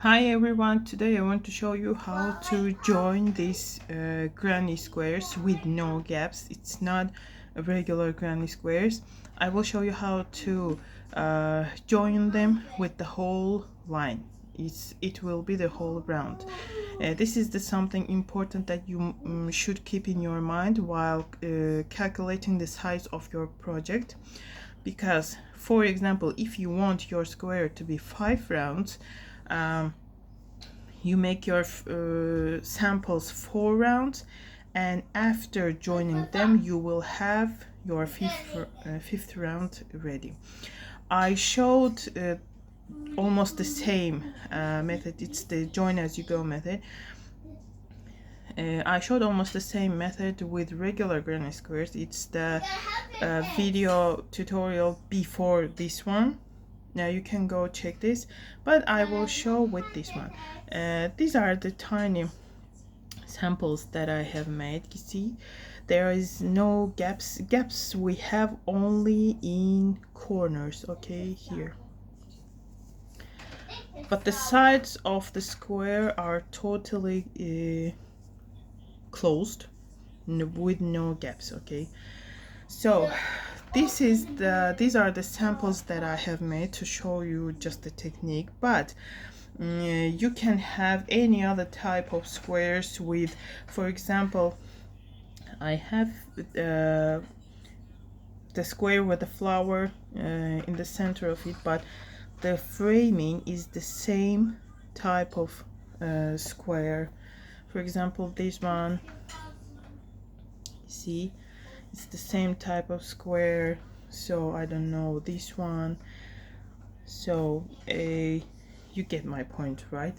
Hi everyone, today I want to show you how to join these granny squares with no gaps. It's not a regular granny squares. I will show you how to join them with the whole line. It will be the whole round. This is something important that you should keep in your mind while calculating the size of your project, because for example, if you want your square to be 5 rounds, you make your samples 4 rounds, and after joining them you will have your fifth round ready. I showed almost the same method. It's the join as you go method. I showed almost the same method with regular granny squares. It's the video tutorial before this one. Now you can go check this, but I will show with this one. These are the tiny samples that I have made. You see, there is no gaps we have only in corners, okay, here, but the sides of the square are totally closed with no gaps, okay. So these are the samples that I have made to show you just the technique, but you can have any other type of squares with, for example, I have the square with the flower in the center of it, but the framing is the same type of square. For example, this one, see, it's the same type of square. So I don't know, this one. So you get my point, right?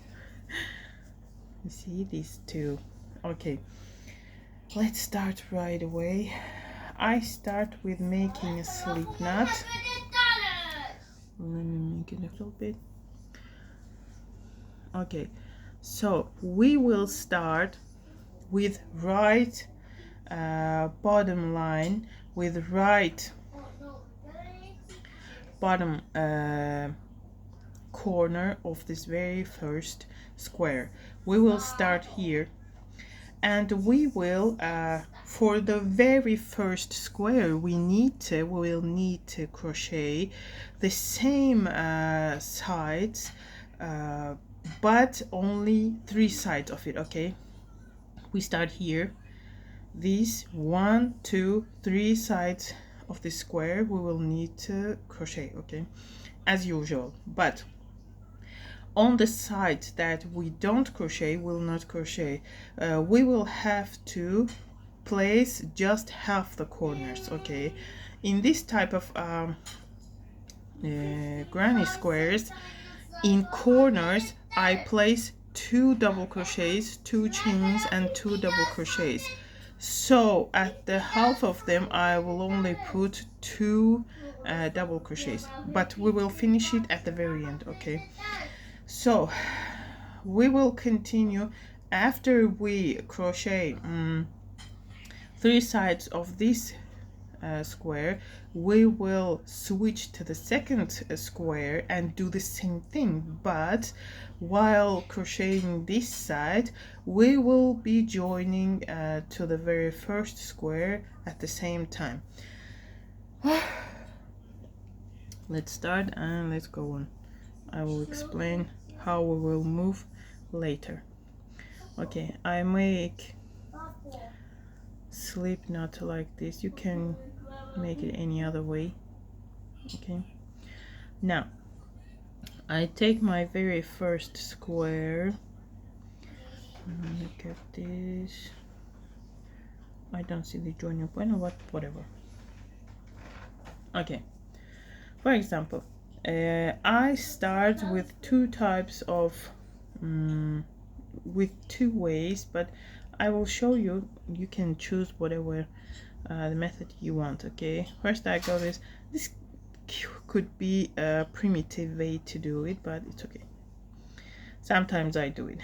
You see these two. Okay, let's start right away. I start with making a slip knot. Let me make it a little bit. Okay, so we will start with right bottom line, with right bottom corner of this very first square. We will start here, and we will for the very first square we will need to crochet the same sides, but only 3 sides of it, okay. We start here, these 1, 2, 3 sides of the square we will need to crochet, okay, as usual. But on the side that we don't crochet, will not crochet, we will have to place just half the corners, okay. In this type of granny squares, in corners I place 2 double crochets, 2 chains and 2 double crochets. So at the half of them I will only put 2 double crochets, but we will finish it at the very end, okay. So we will continue after we crochet 3 sides of this square. We will switch to the second square and do the same thing, but while crocheting this side we will be joining to the very first square at the same time. Let's start and let's go on. I will explain how we will move later. Okay, I make slip knot like this. You can make it any other way, okay. Now I take my very first square. Look at this. I don't see the joining point, or whatever. Okay, for example, I start with 2 types of with 2 ways, but I will show you. You can choose whatever the method you want, okay. First I go this could be a primitive way to do it, but it's okay. Sometimes I do it.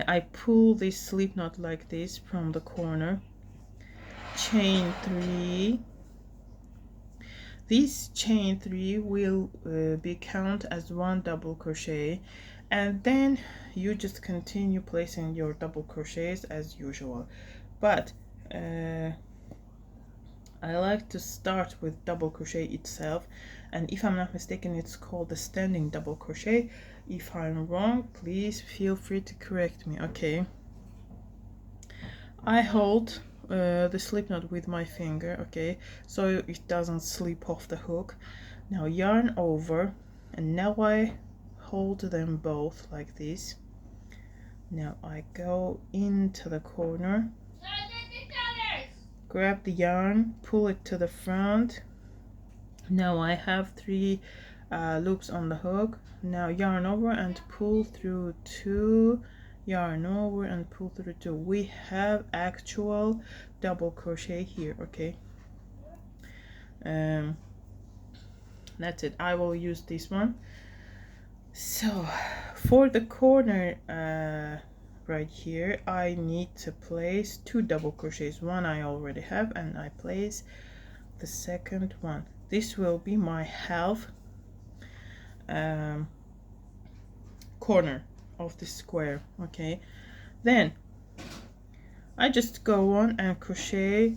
I pull this slip knot like this from the corner, chain 3, this chain 3 will be count as 1 double crochet, and then you just continue placing your double crochets as usual. But I like to start with double crochet itself, and if I'm not mistaken it's called the standing double crochet. If I'm wrong, please feel free to correct me. Okay, I hold the slip knot with my finger, okay, so it doesn't slip off the hook. Now yarn over, and now I hold them both like this. Now I go into the corner, grab the yarn, pull it to the front. Now I have 3 loops on the hook. Now yarn over and pull through 2, yarn over and pull through 2. We have actual double crochet here. Okay, that's it. I will use this one. So for the corner right here, I need to place 2 double crochets. One I already have, and I place the second one. This will be my half corner of the square. Okay, then I just go on and crochet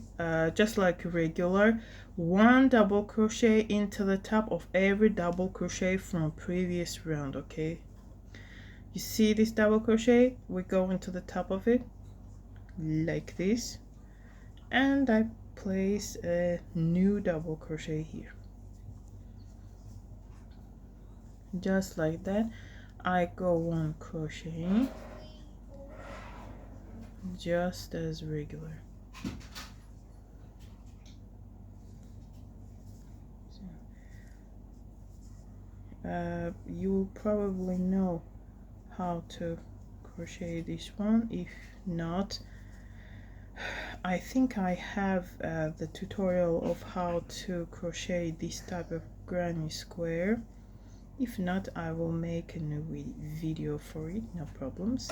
just like regular, 1 double crochet into the top of every double crochet from previous round. Okay, you see this double crochet, we go into the top of it like this, and I place a new double crochet here, just like that. I go on crocheting just as regular. You probably know how to crochet this one. If not, I think I have the tutorial of how to crochet this type of granny square. If not, I will make a new video for it, no problems.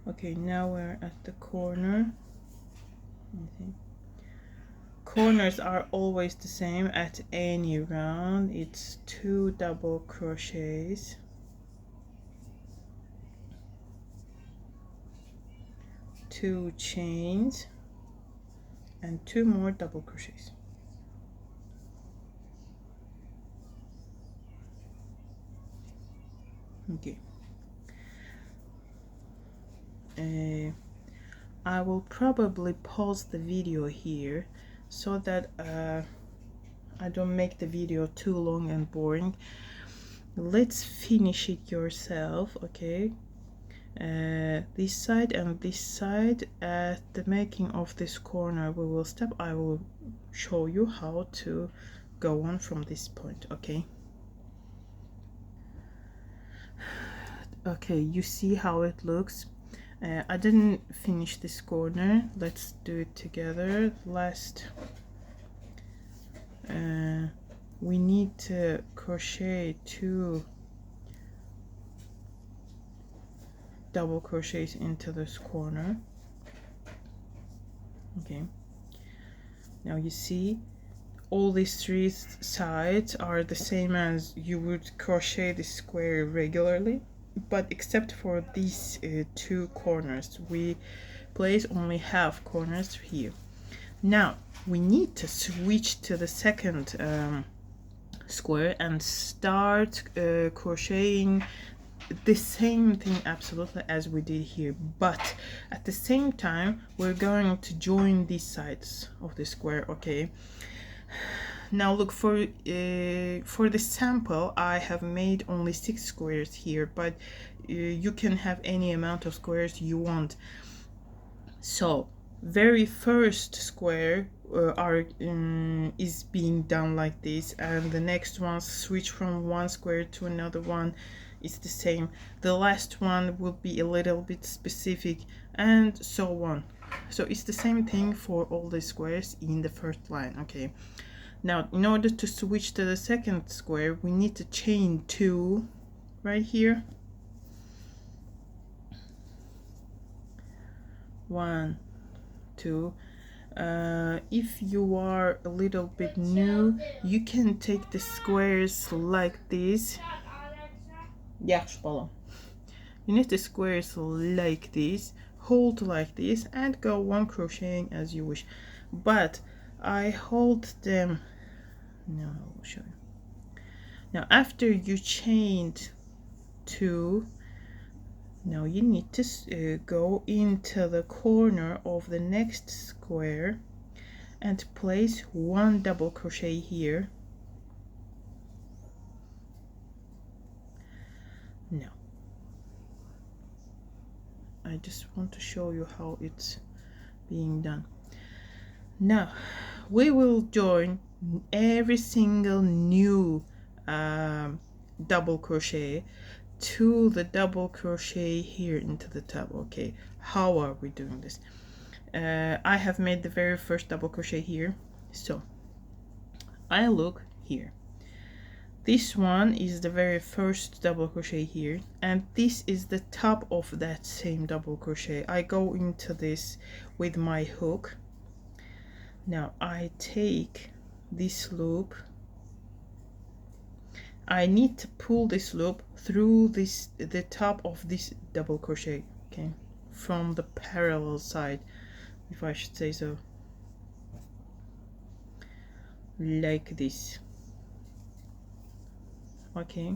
Okay, now we're at the corner. Corners are always the same at any round. It's 2 double crochets, 2 chains, and 2 more double crochets. Okay, I will probably pause the video here so that I don't make the video too long and boring. Let's finish it yourself. Okay, this side and this side. At the making of this corner we will stop. I will show you how to go on from this point. Okay, okay, you see how it looks. I didn't finish this corner. Let's do it together. Last we need to crochet 2 double crochets into this corner. Okay, now you see all these 3 sides are the same as you would crochet the square regularly, but except for these 2 corners, we place only half corners here. Now we need to switch to the second square and start crocheting the same thing absolutely as we did here, but at the same time we're going to join these sides of the square. Okay, now look, for the sample I have made only 6 squares here, but you can have any amount of squares you want. So very first square is being done like this, and the next one switch from one square to another one is the same. The last one will be a little bit specific, and so on. So it's the same thing for all the squares in the first line. Okay, Now in order to switch to the second square, we need to chain 2 right here. 1, 2. If you are a little bit new, you can take the squares like this. You need the squares like this, hold like this, and go 1 crocheting as you wish. But I hold them. No, I will show you. Now after you chained 2, now you need to go into the corner of the next square and place 1 double crochet here. Now I just want to show you how it's being done. Now we will join every single new double crochet to the double crochet here into the top. Okay, how are we doing this? I have made the very first double crochet here, so I look here. This one is the very first double crochet here, and this is the top of that same double crochet. I go into this with my hook. Now I take this loop. I need to pull this loop through the top of this double crochet, okay, from the parallel side, if I should say so, like this. Okay,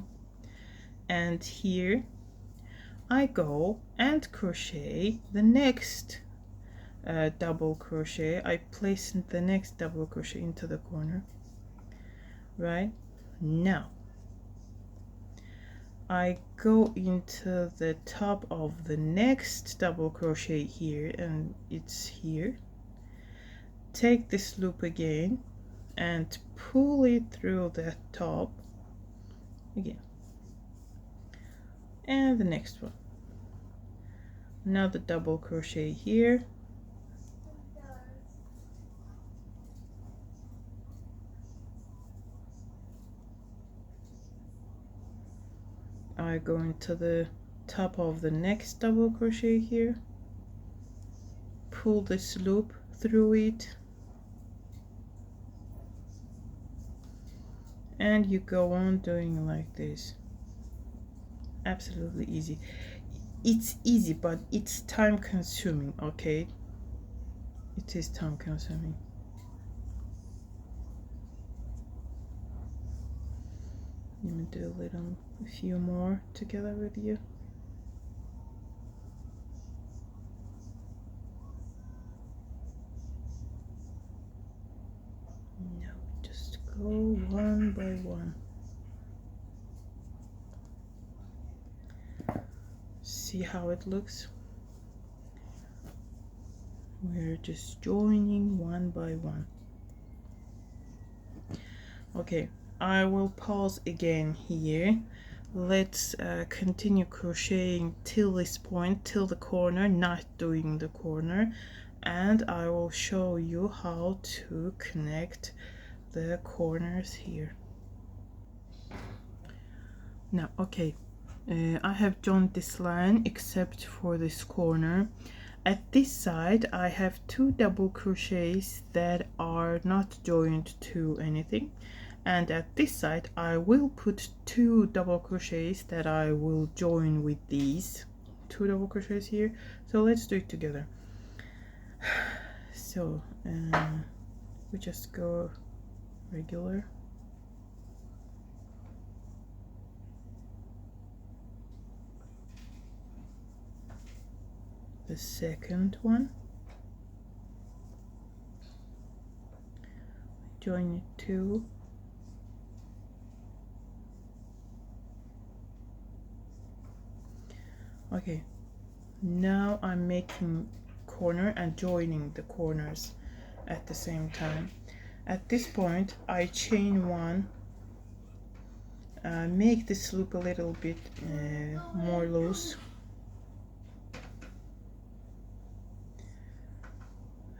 and here I go and crochet the next double crochet. I place the next double crochet into the corner. Right now I go into the top of the next double crochet here, and it's here. Take this loop again and pull it through the top again, and the next one. Another double crochet here, I go into the top of the next double crochet here, pull this loop through it, and you go on doing like this. Absolutely easy. It's easy, but it's time consuming. Okay, it is time consuming. Let me do a few more together with you. No, just go one by one. See how it looks? We're just joining one by one. Okay, I will pause again here. Let's continue crocheting till this point, till the corner, not doing the corner, and I will show you how to connect the corners here. Now, okay, I have joined this line except for this corner. At this side I have 2 double crochets that are not joined to anything, and at this side I will put 2 double crochets that I will join with these 2 double crochets here. So let's do it together. So we just go regular, the second one, join it 2, okay. Now I'm making corner and joining the corners at the same time. At this point I chain 1, make this loop a little bit more loose.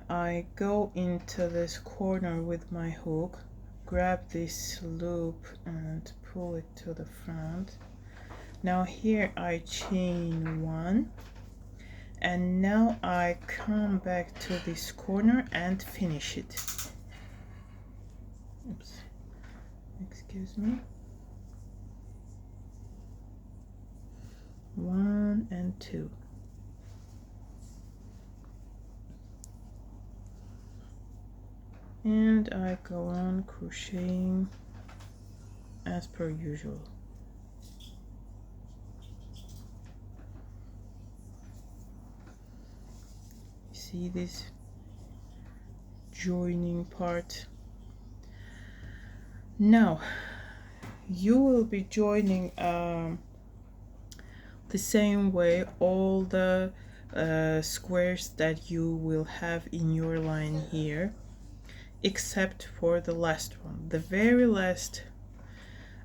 I go into this corner with my hook, grab this loop and pull it to the front. Now here I chain 1, and now I come back to this corner and finish it. Oops, excuse me. 1 and 2. And I go on crocheting as per usual. See this joining part? Now you will be joining the same way all the squares that you will have in your line here, except for the last one, the very last.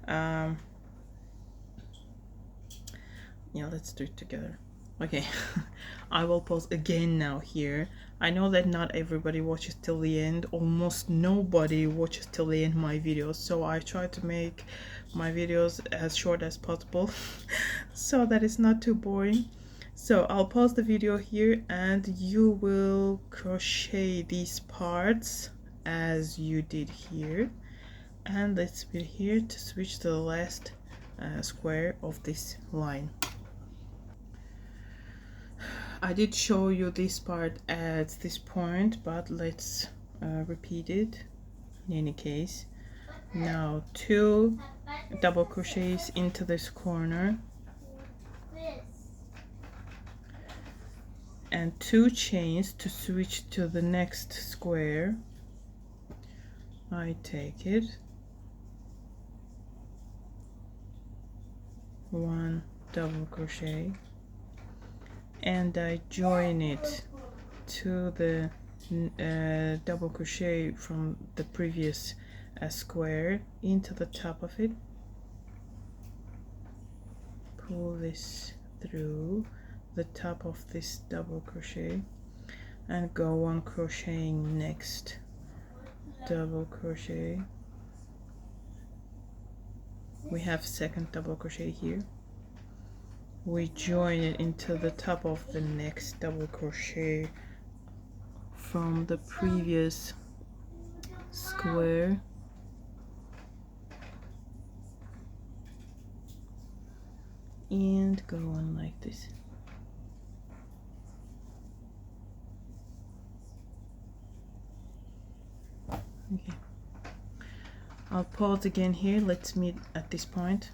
Yeah, let's do it together. Okay. I will pause again now here. I know that not everybody watches till the end. Almost nobody watches till the end my videos, so I try to make my videos as short as possible so that it's not too boring. So I'll pause the video here and you will crochet these parts as you did here, and let's be here to switch to the last square of this line. I did show you this part at this point, but let's repeat it in any case. Now 2 double crochets into this corner and 2 chains to switch to the next square. I take it, 1 double crochet, and I join it to the double crochet from the previous square into the top of it. Pull this through the top of this double crochet and go on crocheting next double crochet. We have second double crochet here. We join it into the top of the next double crochet from the previous square, and go on like this. Okay, I'll pause again here. Let's meet at this point.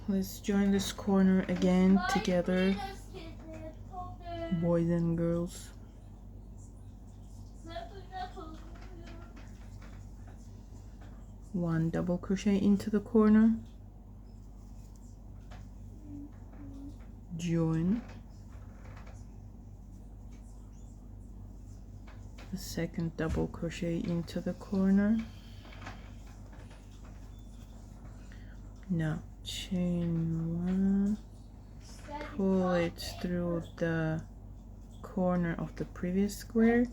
Let's join this corner again together, boys and girls. One double crochet into the corner, join, the second double crochet into the corner. Now chain 1, pull it through the corner of the previous square,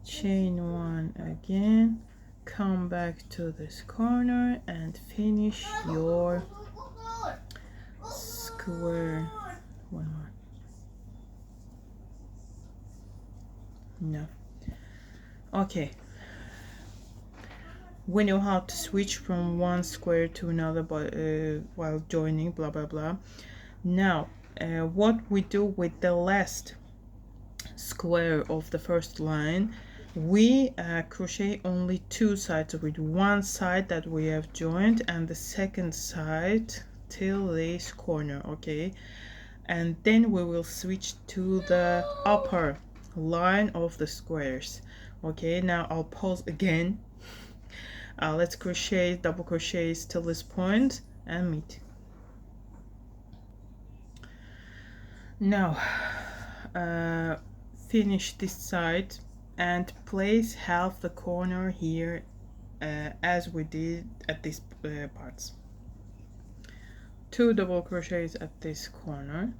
chain 1 again, come back to this corner and finish your square. One more. No. Okay, we know how to switch from one square to another, but while joining, blah blah blah. Now what we do with the last square of the first line, we crochet only 2 sides of it, one side that we have joined and the second side till this corner. Okay, and then we will switch to the upper line of the squares. Okay, now I'll pause again. Let's crochet double crochets till this point and meet. Now finish this side and place half the corner here as we did at these parts. 2 double crochets at this corner,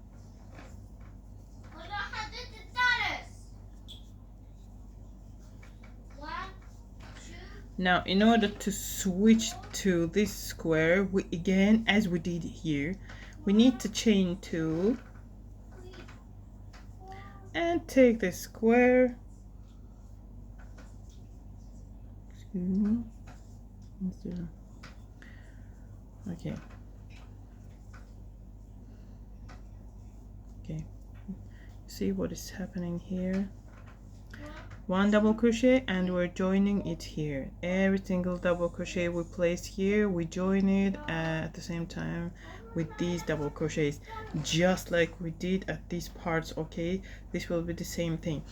Now in order to switch to this square, we again, as we did here, we need to chain 2 and take the square. Excuse me. Okay. Okay. See what is happening here? 1 double crochet and we're joining it here. Every single double crochet we place here, we join it at the same time with these double crochets, just like we did at these parts. Okay, this will be the same thing.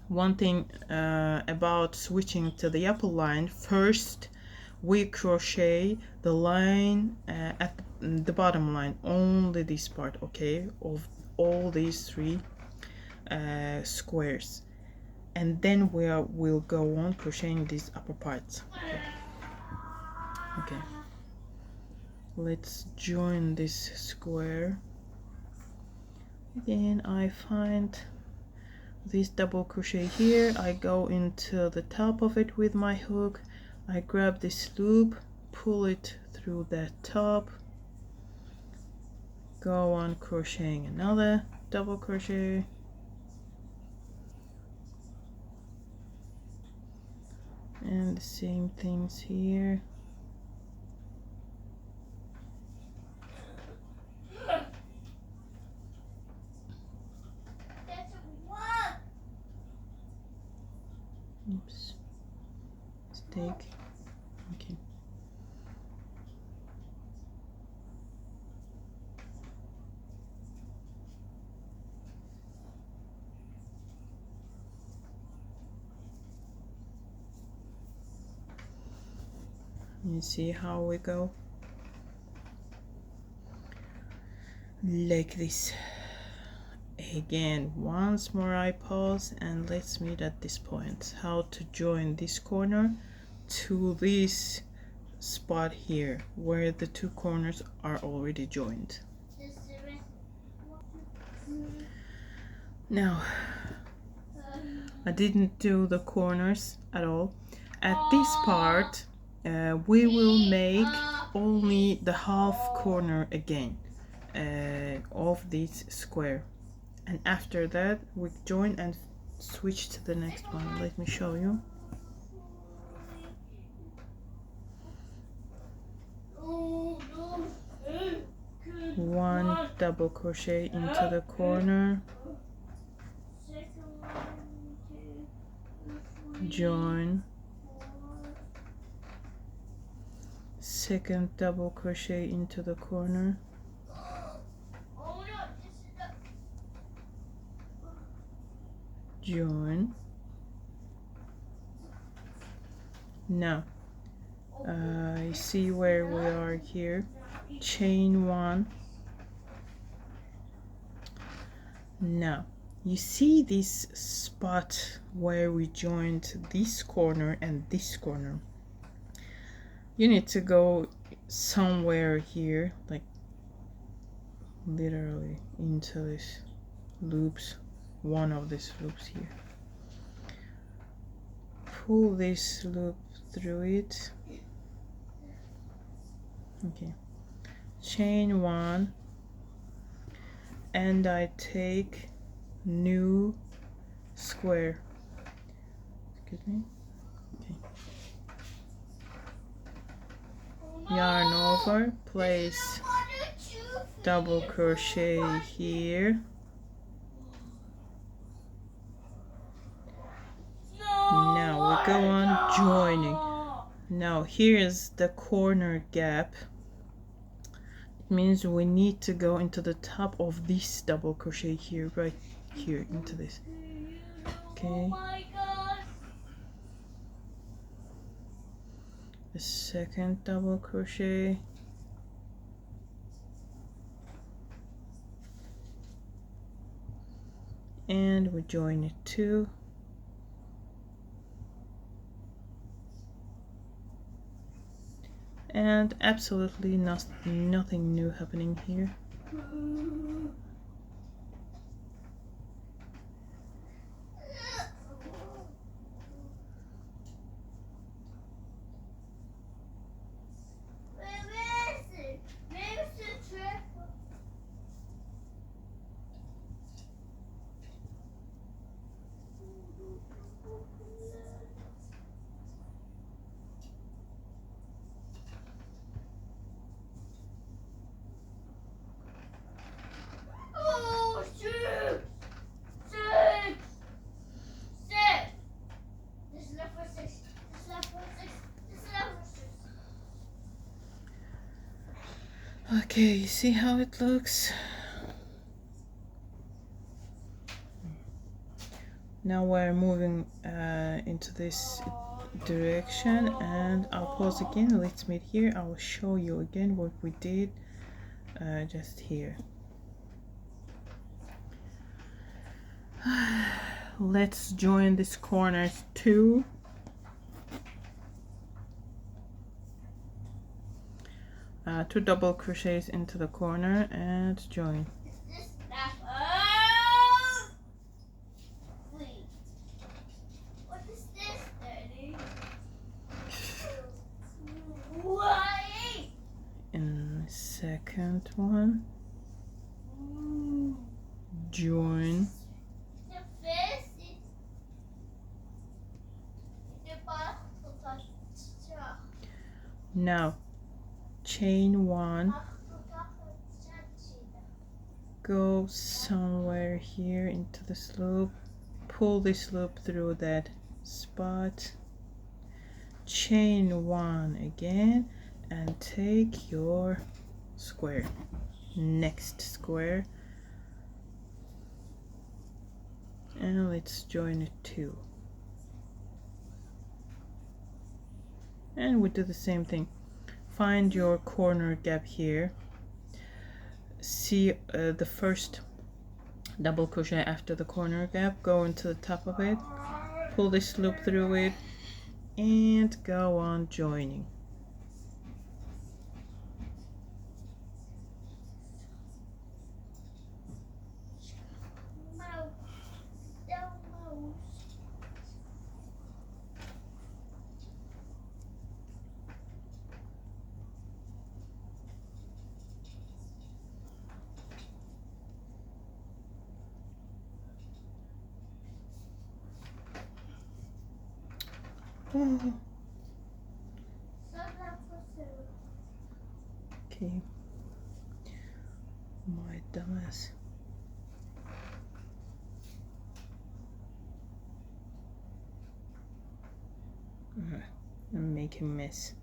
One thing about switching to the upper line, first we crochet the line at the bottom line, only this part, okay, of all these 3 squares, and then we'll go on crocheting these upper parts. Okay, let's join this square again. I find this double crochet here, I go into the top of it with my hook, I grab this loop, pull it through that top, go on crocheting another double crochet, and the same things here. Oops, mistake. Okay. You see how we go? Like this. Again, once more I pause and let's meet at this point. How to join this corner to this spot here where the 2 corners are already joined. Now, I didn't do the corners at all. At this part, we will make only the half corner again of this square, and after that we join and switch to the next one. Let me show you. One double crochet into the corner, join, second double crochet into the corner, join. Now you see where we are here, chain 1. Now you see this spot where we joined this corner and this corner. You need to go somewhere here, like literally into this loops, one of these loops here. Pull this loop through it. Okay, chain 1 and I take new square. Excuse me. Okay. Yarn over, place double crochet here. Now we go on joining. Now here's the corner gap. It means we need to go into the top of this double crochet here, right here, into this. Okay. The second double crochet, and we join it too. And absolutely nothing new happening here. Okay, see how it looks? Now we're moving into this direction, and I'll pause again. Let's meet here. I will show you again what we did just here. Let's join these corners too. Two double crochets into the corner and join. In the second one, join. Now chain one, go somewhere here into this loop, pull this loop through that spot, chain one again, and take your square, next square, and let's join it too. And we do the same thing. Find your corner gap here, see the first double crochet after the corner gap, go into the top of it, pull this loop through it, and go on joining. Oh. Okay, my dumbass. I'm making a mess.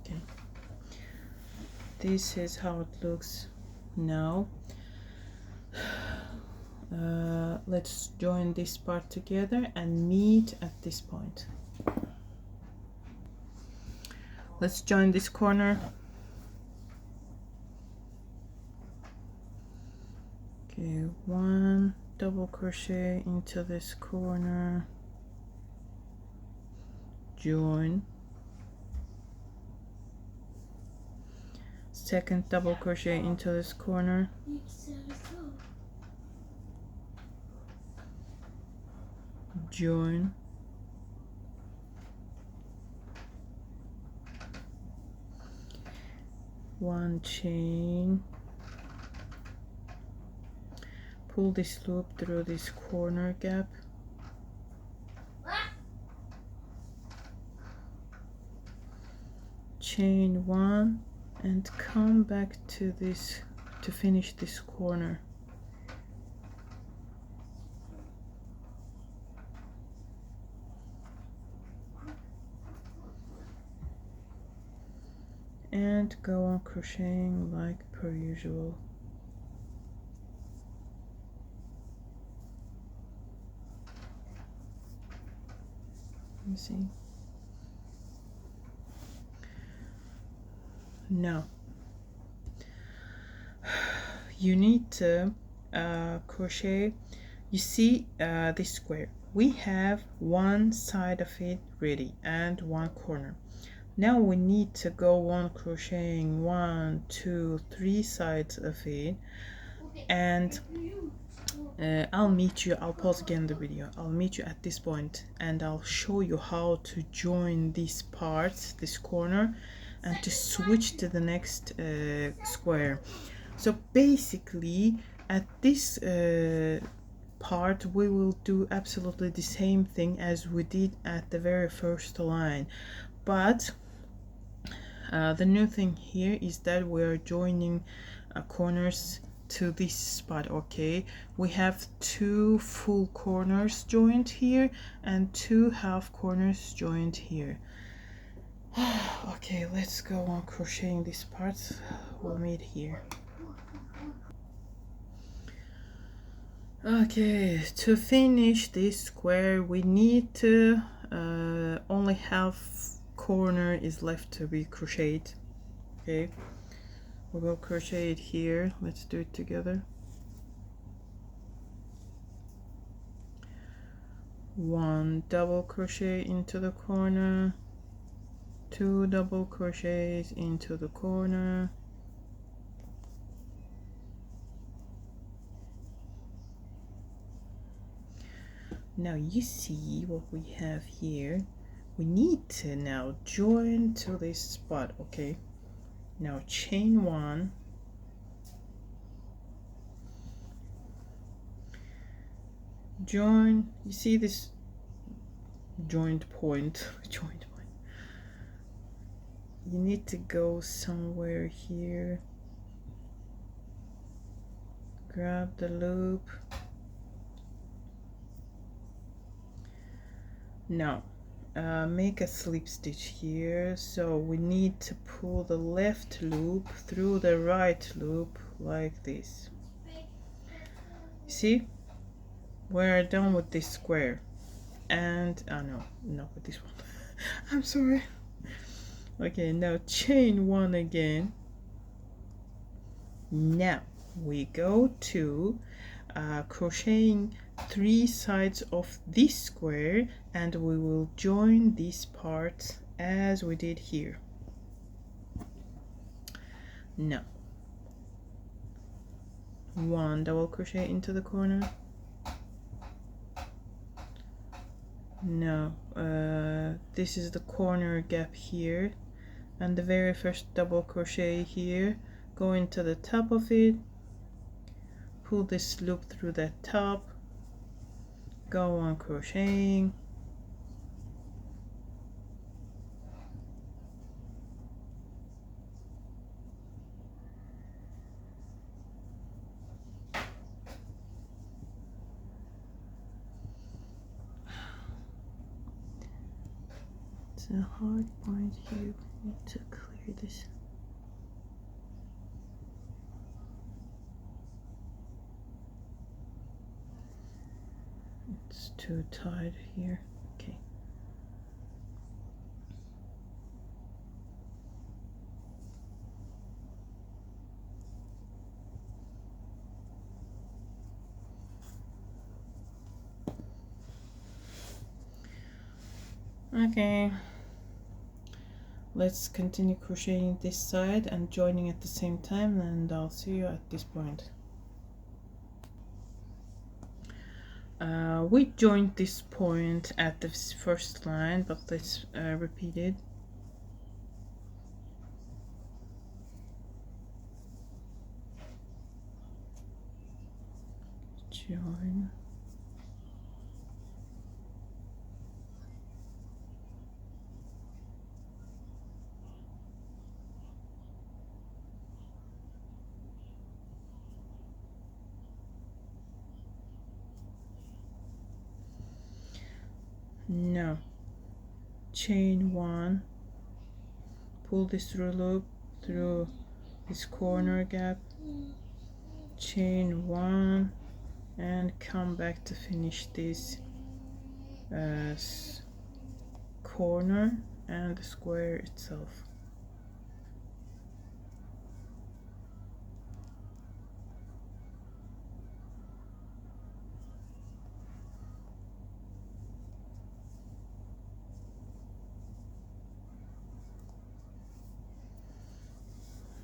Okay, this is how it looks now. Let's join this part together and meet at this point. Let's join this corner. Okay, one double crochet into this corner, join, second double crochet into this corner, join, one chain, pull this loop through this corner gap, chain one, and come back to this to finish this corner. And go on crocheting like per usual. Let me see. Now you need to crochet. You see this square, we have one side of it ready and one corner. Now we need to go on crocheting 1, 2, 3 sides of it, and I'll meet you, I'll pause again the video, I'll meet you at this point and I'll show you how to join these parts, this corner, and to switch to the next square. So basically at this part we will do absolutely the same thing as we did at the very first line, but the new thing here is that we are joining corners to this spot. Okay, we have 2 full corners joined here and 2 half corners joined here. Okay, let's go on crocheting this part. We'll meet here. Okay, to finish this square we need to only half corner is left to be crocheted. Okay, we will crochet it here. Let's do it together. 1 double crochet into the corner, 2 double crochets into the corner, now you see what we have here. We need to now join to this spot. Okay, now chain 1, join. You see this joint point you need to go somewhere here, grab the loop. Now make a slip stitch here, so we need to pull the left loop through the right loop like this. See, we're done with this square, and no, not with this one. I'm sorry. Okay, now chain 1 again. Now we go to crocheting 3 sides of this square, and we will join these parts as we did here. Now 1 double crochet into the corner. Now this is the corner gap here, and the very first double crochet here, go into the top of it, pull this loop through that top, go on crocheting, it's a hard point here. We need to clear this. It's too tight here. Okay. Okay. Let's continue crocheting this side and joining at the same time, and I'll see you at this point. We joined this point at the first line, but let's repeat it. Join. Now chain 1, pull this through loop through this corner gap, chain 1, and come back to finish this corner and the square itself.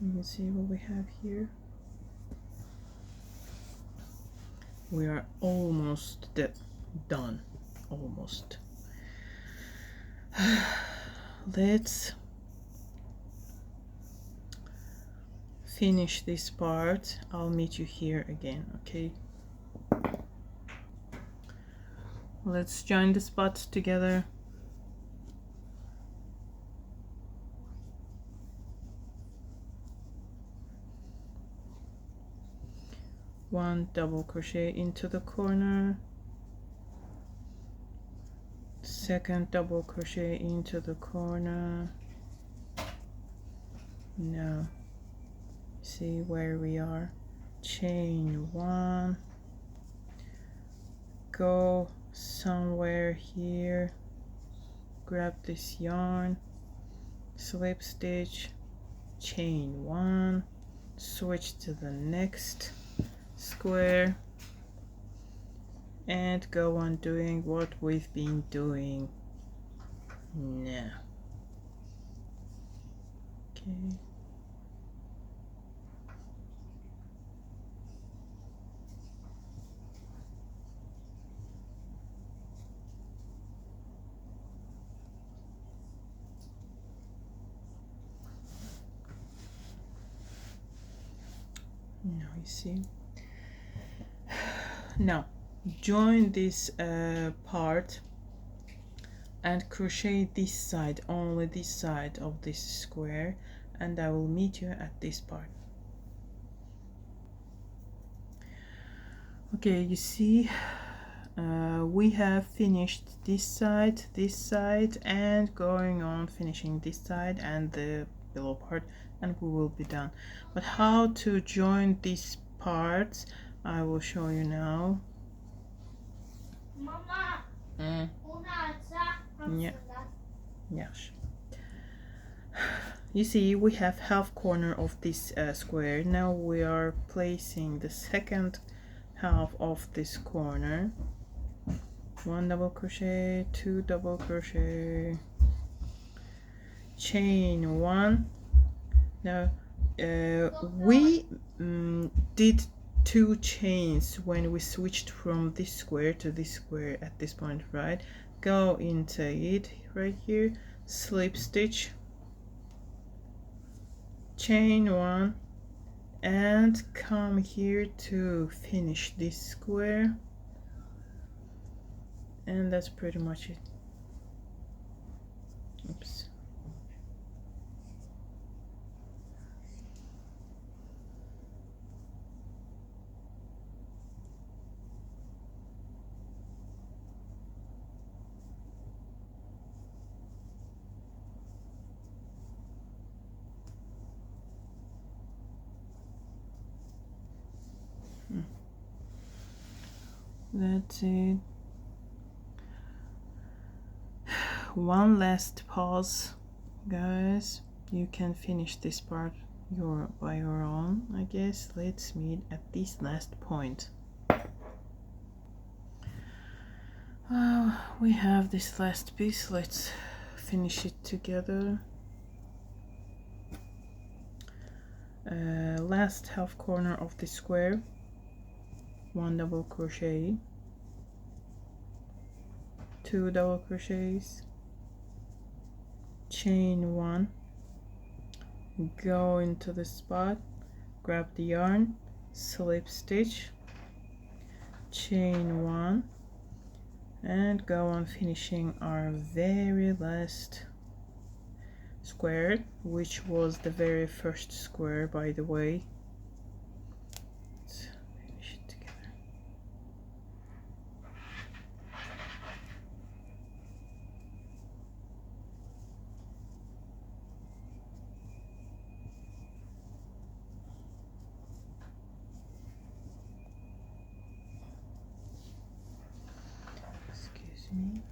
You can see what we have here. We are almost done. Almost. Let's finish this part. I'll meet you here again, okay? Let's join the spots together. One double crochet into the corner, second double crochet into the corner. Now see where we are. Chain one, go somewhere here, grab this yarn, slip stitch, chain one, switch to the next square, and go on doing what we've been doing now. Okay. Now you see. Now join this part and crochet this side, only this side of this square, and I will meet you at this part. Okay, you see, we have finished this side, and going on finishing this side and the below part, and we will be done. But how to join these parts I will show you now. Mama. Yeah. Yes. You see, we have half corner of this square. Now we are placing the second half of this corner. One double crochet, two double crochet, chain one. Now we did 2 chains when we switched from this square to this square at this point, right? Go into it right here, slip stitch, chain one, and come here to finish this square, and that's pretty much it. Oops. That's it. One last pause, guys. You can finish this part by your own, I guess. Let's meet at this last point. We have this last piece. Let's finish it together. Last half corner of the square, one double crochet, two double crochets, chain one, go into the spot, grab the yarn, slip stitch, chain one, and go on finishing our very last square, which was the very first square, by the way. Let's finish it together. Excuse me.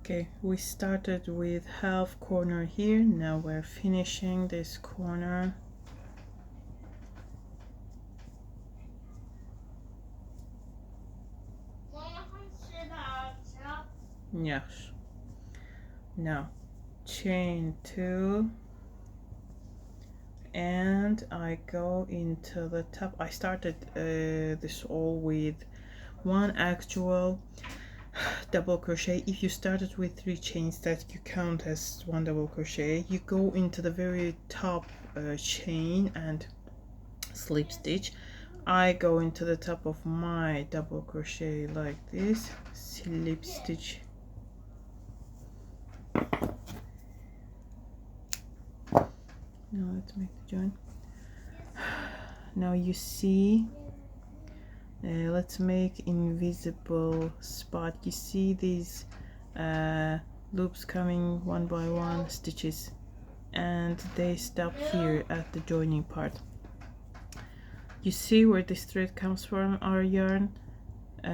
Okay, we started with half corner here. Now we're finishing this corner. Yes. Now chain 2 and I go into the top. I started this all with 1 actual double crochet. If you started with 3 chains, that you count as 1 double crochet. You go into the very top chain and slip stitch. I go into the top of my double crochet like this, slip stitch. Now let's make the join. Now you see, let's make invisible spot. You see these loops coming one by one, stitches, and they stop here at the joining part. You see where this thread comes from, our yarn.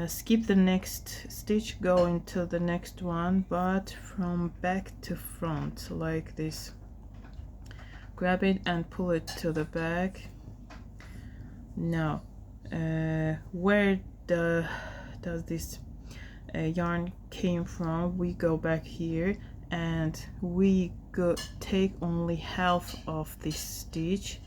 Skip the next stitch, go into the next one, but from back to front like this. Grab it and pull it to the back. Now where does this yarn came from, we go back here and we take only half of this stitch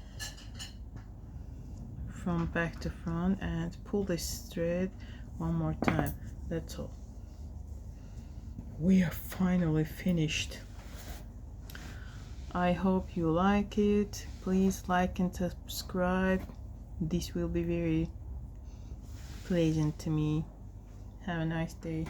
from back to front and pull this thread one more time. That's all. We are finally finished. I hope you like it. Please like and subscribe. This will be very pleasant to me. Have a nice day.